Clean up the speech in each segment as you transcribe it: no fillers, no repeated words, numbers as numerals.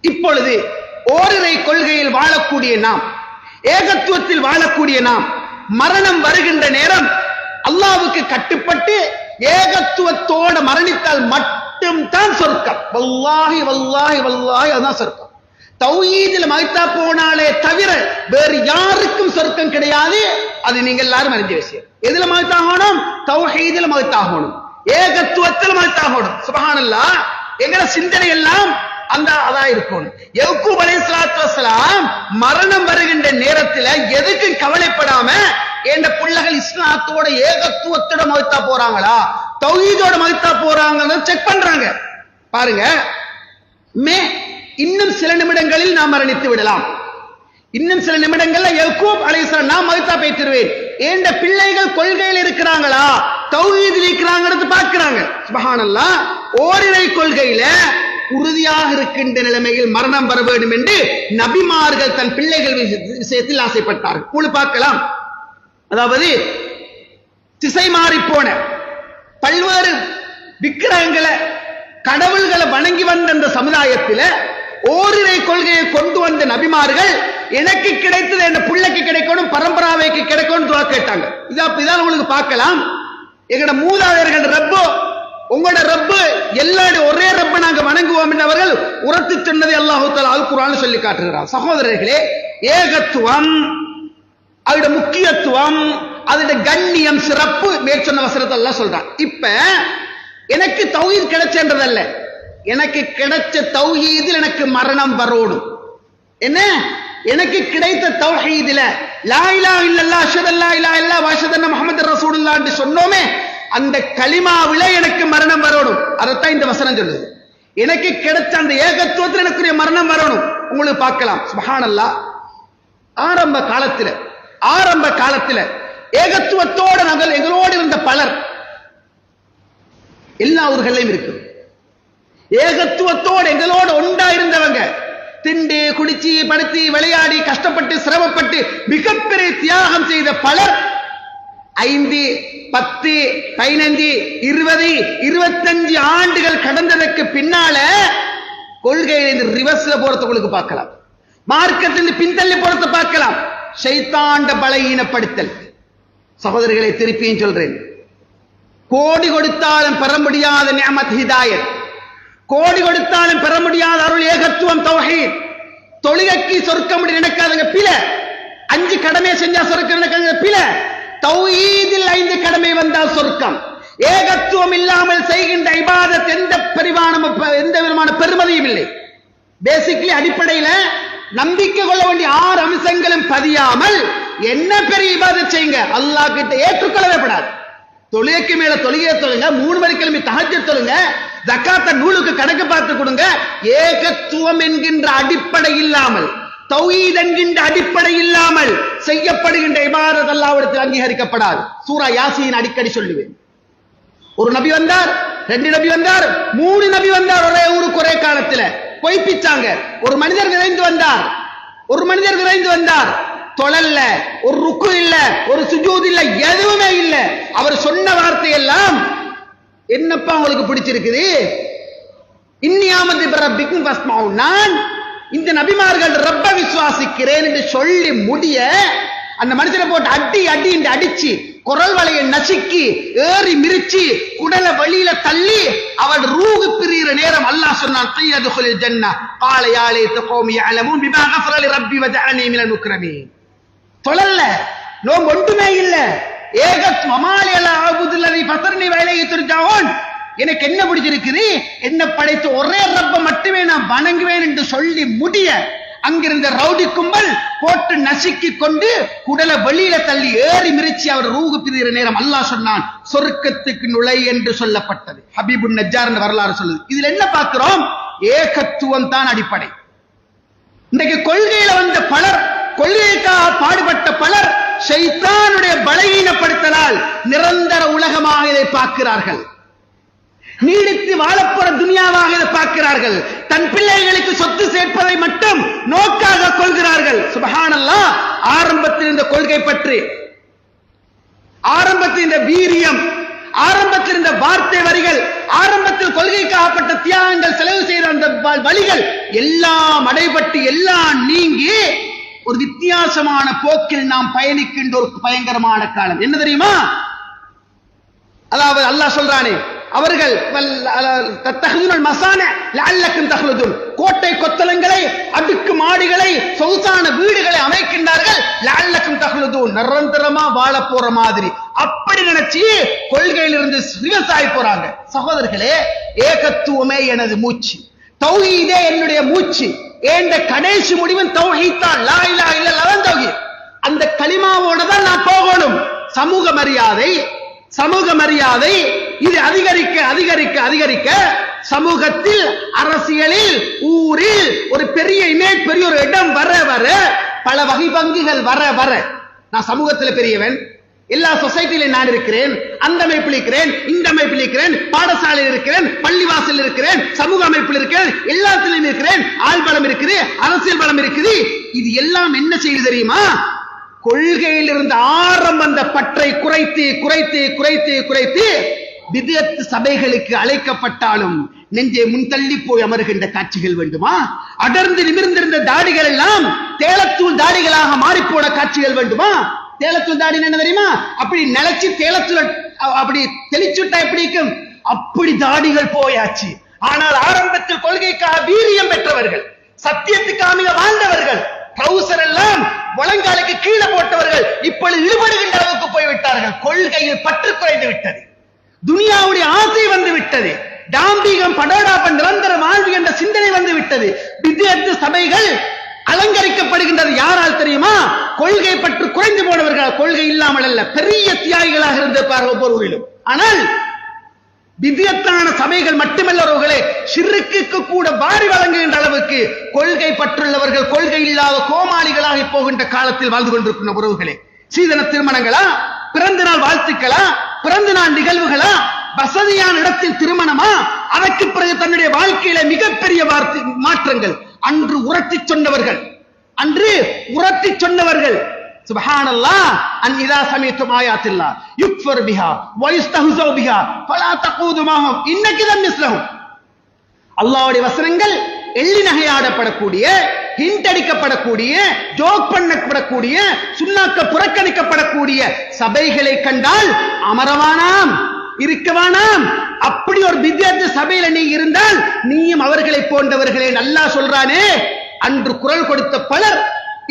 இப்பொழுது ஓரிரை கொள்கையில் வாழக்கூடிய நாம், ஏகத்துவத்தில் வாழக்கூடிய நாம், மரணம் வருகின்ற நேரம் அல்லாஹ்வுக்கு கட்டுப்பட்டு ஏகத்துவத்தோடு மரணித்தால் மட்டும்தான் சொர்க்கம். வல்லாஹி வல்லாஹி வல்லாஹி, அதுதான் சொர்க்கம். தௌஹீதில் மௌத்தா போனாலே தவிர வேறு யாருக்கும் சொர்க்கம் கிடையாது. அது நீங்க எல்லாரும் அறிஞ்ச விஷயம். எதுல மௌத்தாகணும்? தௌஹீதில் மௌத்தாகணும், ஏகத்துவத்தில் மௌத்தாகணும். சுப்ஹானல்லாஹ். எங்கட சிந்தனை எல்லாம் அந்த அதா இருக்கணும். யக்கூப் அலைஹிஸ்ஸலாத்து வஸலாம் மரணம் வருகின்ற நேரத்தில் எதுக்கு கவலைப்படாம என்ற பிள்ளைகள் இஸ்லாத்தோட ஏகத்துவத்தோட மௌத்தா போறாங்களா, தௌஹீதோட மௌத்தா போறாங்கன்னு செக் பண்றாங்க. பாருங்க, இன்னும் சில நிமிடங்களில் நாம் மரணித்து விடலாம். இன்னும் சில நிமிடங்கள்ல யக்கூப் அலைஹிஸ்ஸலாம் நான் மௌத்தா போய்த்திருவேன். என்ற பிள்ளைகள் கொள்கையில் இருக்கிறாங்களா, தௌஹீதில் இருக்கிறாங்கன்னு பார்க்கிறாங்க. சுப்ஹானல்லாஹ். ஓரிரை கொள்கையில உறுதியாக இருக்கின்ற நிலைமையில் மரணம் வர வேண்டும் என்று நபிமார்கள் தன் பிள்ளைகள் விஷயத்தில் ஆசைப்பட்டார்கள். உங்களுக்கு பார்க்கலாம், அதாவது திசை மாறி போன பல்வேறு விக்கிரகங்களை கடவுள்களை வணங்கி வந்த அந்த சமுதாயத்தில் ஓரிரை கொள்கையை கொண்டு வந்த நபிமார்கள் எனக்கு கிடைத்தது என் பிள்ளைக்கு கிடைக்கணும், பரம்பராவைக்கு கிடைக்கணும் துஆ கேட்டாங்க. இதான் உங்களுக்கு பார்க்கலாம். எங்கட மூதாதையர்கள் ரப்போ, உங்களோட ரப்பு எல்லாரும் ஒரே ரப்ப நாங்க வணங்குவோம் என்றவர்கள் உரத்து சொன்னதை அல்லாஹ் தஆலா அல் குர்ஆன்ல சொல்லி காட்டுகிறார். சகோதரர்களே, ஏகத்துவம், அதோட முக்கியத்துவம், அதோட கண்ணியம், சிறப்பு மேற்சொன்ன வசனத்தை எல்லாம் சொல்றான். இப்ப எனக்கு தௌஹீத் கிடைச்சன்றதல்ல, எனக்கு கிடைச்ச தௌஹீதில் எனக்கு மரணம் வரணும். என்ன எனக்கு கிடைத்த தௌஹீதில லா இலாஹ இல்லல்லாஹ் அஷ்ஹது அல்லா இலாஹ இல்லல்லாஹ் வ அஷ்ஹது அன்ன முஹம்மதர் ரசூலுல்லாஹ் என்று சொன்னோமே, அந்த கலிமாவில எனக்கு மரணம் வரணும். அதைத்தான் இந்த வசனம் சொல்லுது. எனக்கு கிடைச்ச அந்த ஏகத்துவத்தில் எனக்கு மரணம் வரணும். உங்களுக்கு பார்க்கலாம், சுப்ஹானல்லாஹ். ஆரம்ப காலத்துல ஏகத்துவத்தோட நாங்கள் எங்களோடு இருந்த பலர் எல்லா ஊர்களையும் இருக்கு. ஏகத்துவத்தோடு எங்களோடு ஒன்றா இருந்தவங்க, திண்டு குடிச்சு படுத்தி விளையாடி கஷ்டப்பட்டு சிரமப்பட்டு மிகப்பெரிய தியாகம் செய்த பலர் 5, 10, 15, 20, 25 ஆண்டுகள் கடந்ததற்கு பின்னால கொள்கையிலிருந்து ரிவர்ஸ்ல போறத உங்களுக்கு பார்க்கலாம். மார்க்கத்திலிருந்து பின்தள்ளி போறத பார்க்கலாம். ஷைத்தாண்ட பலகீனப்படுத்தல். சகோதரர்களை திருப்பியும் சொல்றேன், கோடி கொடுத்தாலும் பெற முடியாத நிஅமத் ஹிதாயத், கோடி கொடுத்தாலும் பெற முடியாத அருள் ஏகத்துவம் தௌஹீத். தொழுகைக்கு சொர்க்கம் நினைக்காதங்க பில, 5 கடமை செஞ்சா சொர்க்கம் நினைக்காதங்க பில. தௌஹீதில் 5 கடமை வந்தால் சொர்க்கம். ஏகத்துவம் இல்லாமல் செய்கின்ற இபாதத் எந்த விதமான பெருமதியும் இல்லை. பேசிக்கலி அடிப்படையில நம்பிக்கை கொள்ள வேண்டிய 6 அம்சங்களும் பதியாமல் என்ன பெரிய இபாதத் செய்யுங்க, அல்லாஹ் கிட்ட ஏற்றுக்கொள்ளவே படாது. தொழுகைக்கு மேல தொழுகையை தொழுங்க, 3 மணி கிழமை தஹஜ்ஜத் தொழுங்க, ஜகாத்த நூலுக்கு கணக்கு பார்த்து கொடுங்க. ஏகத்துவம் என்கின்ற அடிப்படை இல்லாமல், தௌஹீத் என்கின்ற அடிப்படை இல்லாமல் செய்யப்படுகின்ற இபாதத் அல்லாஹ்விடத்தில் அங்கீகரிக்கப்படாது. சூரா யாசீன் அடிக்கடி சொல்லுவேன். ஒரு நபி வந்தார், 2 நபி வந்தார், 3 நபி வந்தார். ஒரே ஊருக்கு ஒரே காலத்துல பொய்ப்பிச்சாங்க. ஒரு மனிதர் விரைந்து வந்தார், தொழல்ல, ஒரு ருக்கு இல்ல, ஒரு சுஜூத் இல்ல, எதுவுமே இல்ல. அவர் சொன்ன வார்த்தை எல்லாம் என்னப்பா உங்களுக்கு பிடிச்சிருக்குது, இன்னியாமதி ரப்பிக்கும் ஃபஸ்மஉ, நான் இந்த நபிமார்கள் ரப்ப விசுவாசிக்கிறேன் என்று சொல்லி முடிய அந்த மனுஷனை போட்டு அடி அடிச்சு குரல் வலையை நசுக்கி ஏறி மிரிச்சு குடல வழியில தள்ளி அவள் ரூஹு பிரிகிற நேரம் அல்லாஹ் சொன்னான், தய்யதுல் ஜன்னah قال يا ليت قومي يعلمون بما غفر لي ربي وجعلني من المكرمين. தொழல்ல, நோம்பு ஒன்றுமே இல்ல, ஏகத்வமாலியல அபுதுல்லதி ஃபதர்னி வலையை துர்ஜாவுன், எனக்கு என்ன பிடிச்சிருக்குது, என்ன படைத்த ஒரே ரப்ப மட்டுமே நான் வணங்குவேன் என்று சொல்லி முடிய அங்கிருந்த ரவுடி கும்பல் போட்டு நசுக்கி கொண்டு குடல வெளியில தள்ளி ஏறி மிரிச்சி அவர் ரூஹு பிரிகிற நேரம் அல்லாஹ் சொன்னான், சொர்க்கத்துக்கு நுழை என்று சொல்லப்பட்டது. ஹபீபுன் நஜ்ஜார் என்ற வரலாறு சொல்லுது. இதுல என்ன பார்க்கிறோம், ஏகத்துவம் தான் அடிப்படை. இன்றைக்கு கொள்கையில வந்த பலர், கொள்கைக்காக பாடுபட்ட பலர் ஷைத்தானுடைய பலகீனப்படுத்தலால் நிரந்தர உலகமாக இதை பார்க்கிறார்கள், நீடித்து வாழப்போற துனியாவாக இதை பார்க்கிறார்கள். தன் பிள்ளைகளுக்கு சொத்து சேர்ப்பதை மட்டும் நோக்காக கொள்கிறார்கள். சுப்ஹானல்லாஹ். ஆரம்பத்தில் இந்த கொள்கை பற்றி, ஆரம்பத்தில் இந்த வீரியம், ஆரம்பத்தில் இந்த வார்த்தை வரிகள், ஆரம்பத்தில் கொள்கைக்காகப்பட்ட தியாகங்கள், செலவு செய்த அந்த வழிகள் எல்லாம் அடைபட்டு எல்லாம் நீங்கி ஒரு வித்தியாசமான போக்கில் நாம் பயணிக்கின்ற ஒரு பயங்கரமான காலம். என்ன தெரியுமா? அதாவது அல்லாஹ் சொல்றானே, அவர்கள் கோட்டை கொத்தளங்களை, அடுக்கு மாடிகளை, சொகுசான வீடுகளை அமைக்கின்றார்கள். லஅல்லக்கும் தஹ்லுதூன், நிரந்தரமா வாழ போற மாதிரி அப்படி நினைச்சு கொள்கையிலிருந்து விவசாய போறாங்க. சகோதரர்களே, ஏகத்துவமே எனது மூச்சு, தௌஹீதே என்னுடைய மூச்சு, என்ற கடைசி முடிவும் தௌஹீத் தான். லா இலாஹ இல்லல்லாஹ் தௌஹீத். அந்த கலிமாவோட தான் நான் போகணும். சமூக மரியாதை இது அதிகரிக்க அதிகரிக்க அதிகரிக்க சமூகத்தில், அரசியலில், ஊரில் ஒரு பெரிய இமேஜ், பெரிய ஒரு இடம் வர வர, பல வகை பங்குகள் வர வர, நான் சமூகத்தில் பெரியவன், எல்லா சொசைட்டியிலும் நான் இருக்கிறேன், அந்த அமைப்பில் இருக்கிறேன், இந்த அமைப்பில் இருக்கிறேன், பாடசாலையில் இருக்கிறேன், பள்ளிவாசல் இருக்கிறேன், சமூக அமைப்பில் இருக்கிறேன், எல்லாத்திலும் இருக்கிறேன், ஆள் பலம் இருக்குது, அரசியல் பலம் இருக்குது. இது எல்லாம் என்ன செய்யுது தெரியுமா? கொள்கையில் இருந்த ஆரம்ப அந்த பற்றை குறைத்து குறைத்து குறைத்து குறைத்து பித்அத் சபைகளுக்கு அழைக்கப்பட்டாலும் நெஞ்சே முன்தள்ளி போய் அமர்கின்ற காட்சிகள் வேண்டுமா? அடர்ந்து நிமிர்ந்திருந்த தாடிகள் எல்லாம் தேளத்தூள் தாடிகளாக மாறிப்போன காட்சிகள் வேண்டுமா? தேளத்தூள் தாடி என்ன தெரியுமா? அப்படி நினைச்சு தேளத்தூள் அப்படி தெளிச்சுட்டா எப்படி இருக்கும்? அப்படி தாடிகள் போயாச்சு. ஆனால் ஆரம்பத்தில் கொள்கைக்காக வீரியம் பெற்றவர்கள், சத்தியத்துக்காக வாழ்ந்தவர்கள், ட்ரவுசர் எல்லாம் முழங்காலுக்கு கீழே போட்டவர்கள் இப்பொழுது இழுபடுகின்ற அளவுக்கு போய்விட்டார்கள். கொள்கையில் பற்று குறைந்து விட்டது, துனியாவுடைய ஆசை வந்து விட்டது, டாம்பிகம் படோடாப்பன் நிரந்தர வாழ்வு என்ற சிந்தனை வந்து விட்டது. பித்அத் சபைகள் அலங்கரிக்கப்படுகின்றது. யாரால் தெரியுமா? கொள்கை பற்று குறைந்து போனவர்கள். கொள்கை இல்லாமல் அல்ல, பெரிய தியாகிகளாக இருந்திருப்பார்கள் ஒவ்வொருவரிலும். ஆனால் பித்அத்தான சபைகள் மட்டுமல்லவர்களே, ஷிர்க்குக்கு கூட வாரி வழங்குகின்ற அளவுக்கு கொள்கை பற்றுள்ளவர்கள் கொள்கை இல்லாத கோமாளிகளாக போகின்ற காலத்தில் வாழ்ந்து கொண்டிருக்கின்ற உறவுகளே, சீதன திருமணங்களா, பிறந்த நாள் வாழ்த்துக்களா, பிறந்த நாள் நிகழ்வுகளா, வசதியான இடத்தில் திருமணமா, அதற்கு பிறகு தன்னுடைய வாழ்க்கையில மிகப்பெரிய மாற்றங்கள். அன்று உரத்தி சொன்னவர்கள் சுப்ஹானல்லாஹ், அன் இதா சமீதும் ஆயாத்தில்லாஹ் யுக்ஃபர் பிஹா வ யஸ்தஹ்ஸு பிஹா ஃபலா தகூது மஹும் இன்னகிதம் மிஸ்லஹும். அல்லாஹ்வுடைய வசனங்கள் எள்ளி நகையாடப்படக்கூடிய, ஹிண்ட் அடிக்கப்படக்கூடிய, ஜோக் பண்ணப்படக்கூடிய, சுன்னாக்க புறக்கணிக்கப்படக்கூடிய சபைகளை கண்டால் அமரவானாம், இருக்கவானாம். அப்படி ஒரு பித்அத் சபையில நீ இருந்தால் நீயும் அவர்களை போன்றவர்களே. அல்லாஹ் சொல்றானே, அன்று குரல் கொடுத்த பலர்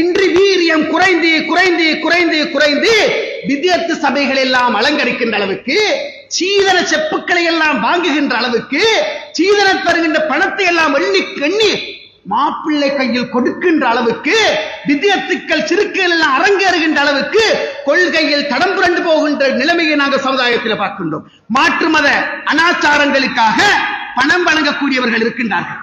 இன்று வீரியம் குறைந்து குறைந்து குறைந்து குறைந்து பித்அத் சபைகள் எல்லாம் அலங்கரிக்கின்ற அளவுக்கு, சீதன செப்புக்களை எல்லாம் வாங்குகின்ற அளவுக்கு, சீதன பெறுகின்ற பணத்தை எல்லாம் எண்ணி எண்ணி மாப்பிள்ளை கையில் கொடுக்கின்ற அளவுக்கு, பித்அத்துக்கள் சிறுக்குகள் எல்லாம் அரங்கேறுகின்ற அளவுக்கு கொள்கையில் தடம் புரண்டு போகின்ற நிலைமையை நாங்கள் சமுதாயத்தில் பார்க்கின்றோம். மாற்று மத அனாச்சாரங்களுக்காக பணம் வழங்கக்கூடியவர்கள் இருக்கின்றார்கள்,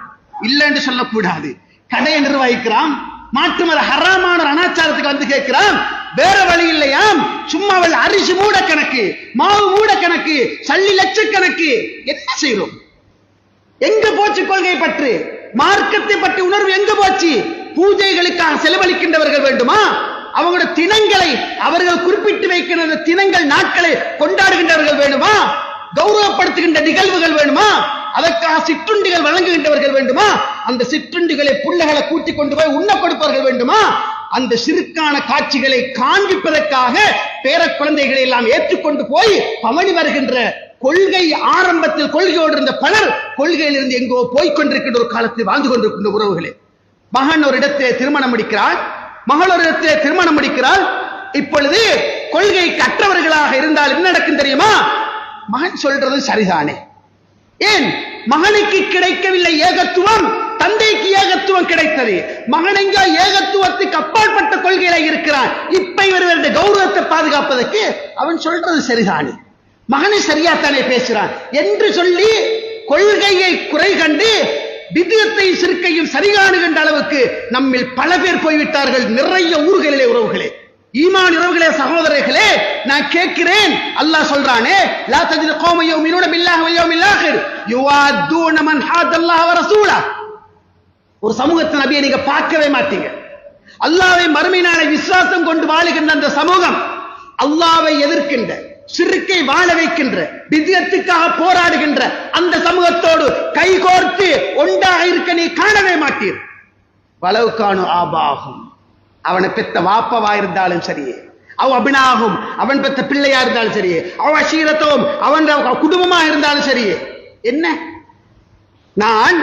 இல்லை என்று சொல்லக்கூடாது. கடையை நிர்வகிக்கிறான், மாற்று மத ஹராமான ஒரு அனாச்சாரத்துக்கு வந்து கேட்கிறான், வேற வழி இல்லையாம், சும்மா அரிசி மூட கணக்கு, மாவு மூட கணக்கு, சல்லி லட்சக்கணக்கு. என்ன செய்யறோம்? எங்க போச்சு கொள்கை பற்று? மார்க்கத்தை பற்றி உணர்வு எங்க போச்சு? பூஜைகளுக்காக செலவழிக்கின்றவர்கள் வேண்டுமா? அவங்களோட தினங்களை, அவர்கள் குறிப்பிட்டு வைக்கின்ற தினங்கள், நாட்களை கொண்டாடுகின்றவர்கள் வேண்டுமா? கௌரவப்படுத்துகின்ற நிகழ்வுகள் வேண்டுமா? அதற்காக சிற்றுண்டிகள் வழங்குகின்றவர்கள் வேண்டுமா? அந்த சிற்றுண்டிகளை புள்ளைகளை கூட்டிக் கொண்டு போய் உண்ண கொடுப்பவர்கள் வேண்டுமா? அந்த சிறுக்கான காட்சிகளை காண்பிப்பதற்காக பேர குழந்தைகளை எல்லாம் ஏற்றுக்கொண்டு போய் பவனி வருகின்ற கொள்கை, ஆரம்பத்தில் கொள்கையோடு இருந்த பலர் கொள்கையில் இருந்து எங்கோ போய்கொண்டிருக்கின்ற ஒரு காலத்தில் வாழ்ந்து கொண்டிருக்கின்ற உறவுகளே, மகன் ஒரு இடத்திலே திருமணம் முடிக்கிறார், மகள் ஒரு இடத்திலே திருமணம் முடிக்கிறார். இப்பொழுது கொள்கை கற்றவர்களாக இருந்தால் என்ன நடக்கும் தெரியுமா? மகன் சொல்றது சரிதானே, ஏன் மகனுக்கு கிடைக்கவில்லை ஏகத்துவம், தந்தைக்கு ஏகத்துவம் கிடைத்தது. மகன் எங்கோ ஏகத்துவத்துக்கு அப்பாற்பட்ட கொள்கையில இருக்கிறான். இப்ப இவர்களுடைய கௌரவத்தை பாதுகாப்பதற்கு அவன் சொல்றது சரிதானே, மகனை சரியாத்தானே பேசுறான் என்று சொல்லி கொள்கையை குறை கண்டு பித்அத்தை சிறுக்கையும் சரிகாணுகின்ற அளவுக்கு நம்மில் பல பேர் போய்விட்டார்கள். நிறைய ஊர்களிலே உறவுகளே, ஈமான் உறவுகளே, சகோதரர்களே, நான் கேட்கிறேன். அல்லாஹ் சொல்றானே, லா தஜிது கௌமன் யுமினூன பில்லாஹி வல் யௌமில் ஆகிர் யுவாதுன மன் ஹாதல்லாஹ வ ரசூலஹு. ஒரு சமூகத்தை நபியை நீங்க பார்க்கவே மாட்டீங்க. அல்லாஹ்வை மறுமை நாளை விசுவாசம் கொண்டு வாழுகின்ற அந்த சமூகம், அல்லாஹ்வை எதிர்க்கின்ற, ஷிர்க்கை வாழ வைக்கின்ற, பித்அத்துக்காக போராடுகின்ற அந்த சமூகத்தோடு கைகோர்த்து ஒன்றாக இருக்க நீ காணவே மாட்டீர். வலவுக்கானு ஆபாகும், அவனை பெத்த வாப்பவா இருந்தாலும் சரியே, அவ அபினாகும் அவன் பெத்த பிள்ளையா இருந்தாலும் சரியே, அவ அஷீரத்தோம் அவன் குடும்பமா இருந்தாலும் சரியே. என்ன நான்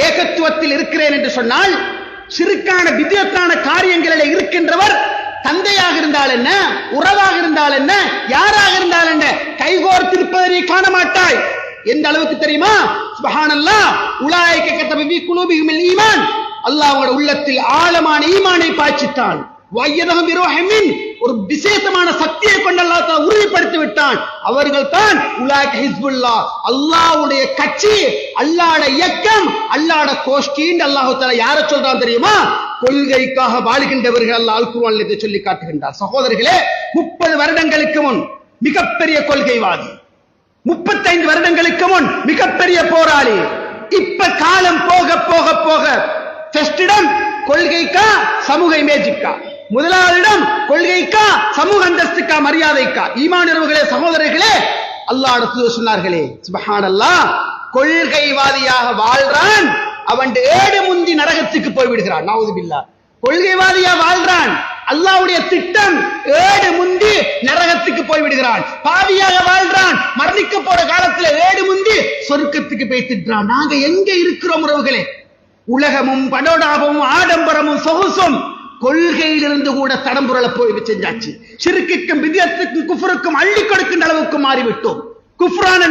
ஏகத்துவத்தில் இருக்கிறேன் என்று சொன்னால் சிறுக்கான வித்தியத்தான காரியங்களில் இருக்கின்றவர் தந்தையாக இருந்தால் என்ன, உறவாக இருந்தால் என்ன, யாராக இருந்தால் என்ன, கைகோர்த்திருப்பதை காண மாட்டாய். எந்த அளவுக்கு தெரியுமா? சுப்ஹானல்லாஹ், உலாயிக கதப ஃபீ குலூபிஹில் ஈமான், அல்லாஹ் அவருடைய உள்ளத்தில் ஆழமான ஈமானை பாய்ச்சித்தான். வயதஹும் பிருஹிமின், ஒரு விசேஷமான சக்தியை கொண்டு அல்லாஹ் தஆலா உறுதிப்படுத்தி விட்டான். அவர்கள் தான் உலாயிக ஹிஸ்புல்லாஹ், அல்லாஹ்வுடைய கட்சி, அல்லாஹ்வுடைய இயக்கம், அல்லாஹ்வுடைய கோஷ்டி. அல்லாஹ் தஆலா யாரை சொல்றான் தெரியுமா? கொள்கைக்காக வாழுகின்றவர்கள். அல்லாஹ் அல் குர்ஆனில் இதை சொல்லி காட்டுகின்றார். சகோதரர்களே, 30 வருடங்களுக்கு முன் மிகப்பெரிய கொள்கைவாதி, 35 வருடங்களுக்கு முன் மிகப்பெரிய போராளி. இப்ப காலம் போக போக போக ஃபர்ஸ்ட் இடம் கொள்கைக்கா சமூக இமேஜுக்கா, முதலாவது இடம் கொள்கைக்கா சமூக அந்தஸ்துக்கா மரியாதைக்கா. ஈமானியர்களே சகோதரர்களே, அல்லாஹ் சொன்னார்களே சுப்ஹானல்லாஹ், கொள்கைவாதியாக வாழ்றான் அவன் ஏடு முந்தி நரகத்துக்கு போய் விடுகிறான். நவுது பில்லாஹ். கொள்கைவாதியா வாழ்றான், அல்லாஹ்வுடைய திட்டம் ஏடு முந்தி நரகத்துக்கு போய் விடுகிறான். பாவியாக வாழ்றான், மரணிக்க போற காலத்துல ஏடு முந்தி சொர்க்கத்துக்கு போய் திட்டுறான். நாங்க எங்க இருக்கிறோம் உறவுகளே? உலகமும் படோடாபமும் ஆடம்பரமும் சொகுசும் கொள்கையிலிருந்து கூட தடம்புரள போய் செஞ்சாச்சு. ஷிர்க்குக்கும் பித்அத்துக்கும் குஃப்ருக்கும் அள்ளி கொடுக்கின்ற அளவுக்கு மாறிவிட்டோம். குஃப்ரான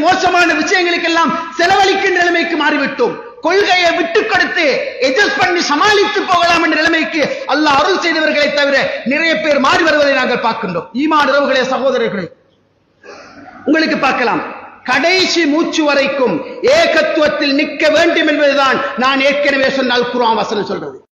மோசமான விஷயங்களுக்கெல்லாம் செலவழிக்கின்ற நிலைமைக்கு மாறிவிட்டோம். கொள்கையை விட்டுக் கொடுத்து எட்ஜஸ்ட் பண்ணி சமாளித்து போகலாம் என்ற நிலைமைக்கு அல்லாஹ் அருள் செய்தவர்களை தவிர நிறைய பேர் மாறி வருவதை நாங்கள் பார்க்கின்றோம். ஈமான் உறவுகளே சகோதரர்களே, உங்களுக்கு பார்க்கலாம், கடைசி மூச்சு வரைக்கும் ஏகத்துவத்தில் நிற்க வேண்டும் என்பதுதான் நான் ஏற்கனவே சொன்ன அல் குர்ஆன் வசனம் சொல்றது.